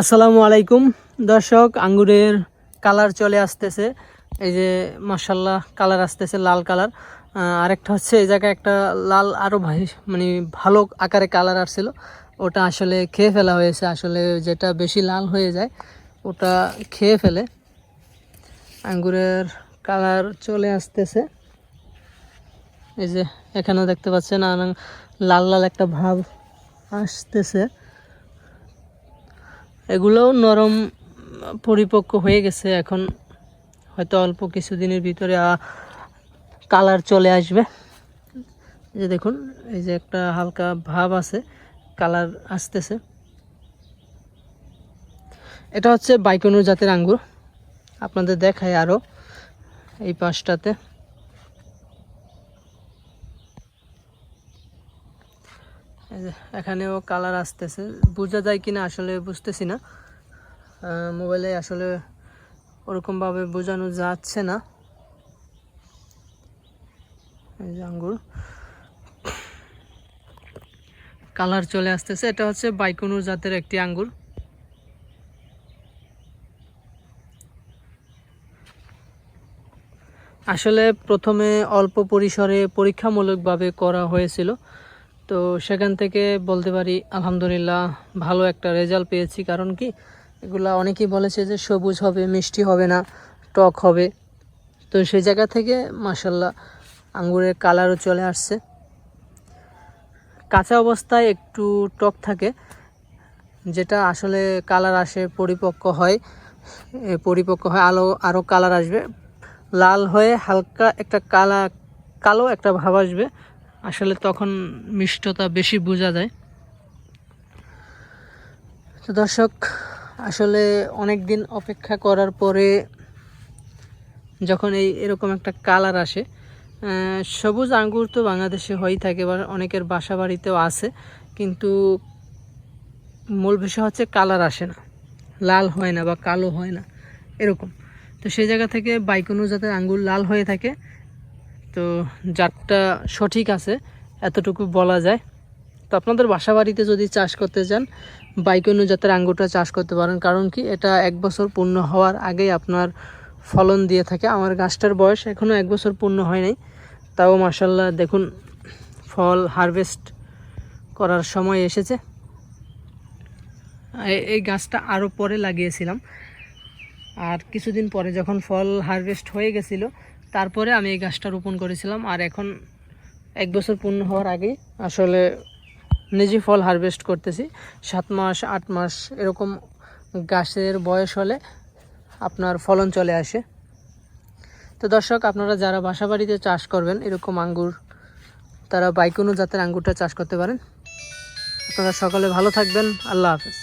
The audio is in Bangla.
আসসালামু আলাইকুম দর্শক, আঙ্গুরের কালার চলে আসতেছে। এই যে মাশাআল্লাহ কালার আসতেছে, লাল কালার। আরেকটা হচ্ছে এই জায়গায় একটা লাল আরও মানে ভালো আকারে কালার আসছিল, ওটা আসলে খেয়ে ফেলা হয়েছে। আসলে যেটা বেশি লাল হয়ে যায় ওটা খেয়ে ফেলে। আঙ্গুরের কালার চলে আসতেছে, এই যে এখানেও দেখতে পাচ্ছেন লাল লাল একটা ভাব আসতেছে। এগুলোও নরম পরিপক্ক হয়ে গেছে, এখন হয়তো অল্প কিছুদিনের ভিতরে কালার চলে আসবে। এই যে দেখুন, এই যে একটা হালকা ভাব আছে, কালার আসতেছে। এটা হচ্ছে বাইকনুর জাতের আঙ্গুর। আপনাদের দেখায় আরও এই পাশটাতে। এখানেও কালার আসতেছে, বোঝা যায় কিনা আসলে বুঝতেছি না, মোবাইলে আসলে ওরকমভাবে বোঝানো যাচ্ছে না। এই যে আঙ্গুর কালার চলে আসতেছে। এটা হচ্ছে বাইকনুর জাতের একটি আঙ্গুর। আসলে প্রথমে অল্প পরিসরে পরীক্ষামূলকভাবে করা হয়েছিল, তো সেখান থেকে বলতে পারি আলহামদুলিল্লাহ ভালো একটা রেজাল্ট পেয়েছি। কারণ কি, এগুলা অনেকেই বলেছে যে সবুজ হবে, মিষ্টি হবে না, টক হবে। তো সেই জায়গা থেকে মাশাআল্লাহ আঙ্গুরের কালারও চলে আসছে। কাঁচা অবস্থায় একটু টক থাকে, যেটা আসলে কালার আসে পরিপক্ক হয় আরও কালার আসবে, লাল হয়ে হালকা একটা কালো একটা ভাব আসবে। আসলে তখন মিষ্টতা বেশি বোঝা যায়। তো দর্শক, আসলে অনেক দিন অপেক্ষা করার পরে যখন এরকম একটা কালার আসে, সবুজ আঙ্গুর তো বাংলাদেশে হয়েই থাকে বা অনেকের বাসা বাড়িতেও আছে, কিন্তু মূল বিষয় হচ্ছে কালার আসে না, লাল হয় না বা কালো হয় না এরকম। তো সেই জায়গা থেকে বাইকনুর জাতের আঙ্গুর লাল হয়ে থাকে। তো জাতটা সঠিক আছে এতটুকু বলা যায়। তো আপনাদের বাসা বাড়িতে যদি চাষ করতে চান, বাইকনুর জাতের আঙ্গুরটা চাষ করতে পারেন। কারণ কি, এটা 1 বছর পূর্ণ হওয়ার আগেই আপনার ফলন দিয়ে থাকে। আমার গাছটার বয়স এখনও 1 বছর পূর্ণ হয় নাই, তাও মাশাআল্লাহ দেখুন ফল হারভেস্ট করার সময় এসেছে। এই গাছটা আরও পরে লাগিয়েছিলাম, আর কিছুদিন পরে যখন ফল হারভেস্ট হয়ে গেছিল তারপরে আমি এই গাছটা রোপণ করেছিলাম। আর এখন 1 বছর পূর্ণ হওয়ার আগেই আসলে নিজে ফল হারভেস্ট করতেছি। 7 মাস 8 মাস এরকম গাছের বয়স হলে আপনার ফলন চলে আসে। তো দর্শক, আপনারা যারা বাসা বাড়িতে চাষ করবেন এরকম আঙ্গুর, তারা বাইকনুর জাতের আঙ্গুরটা চাষ করতে পারেন। আপনারা সকলে ভালো থাকবেন। আল্লাহ হাফেজ।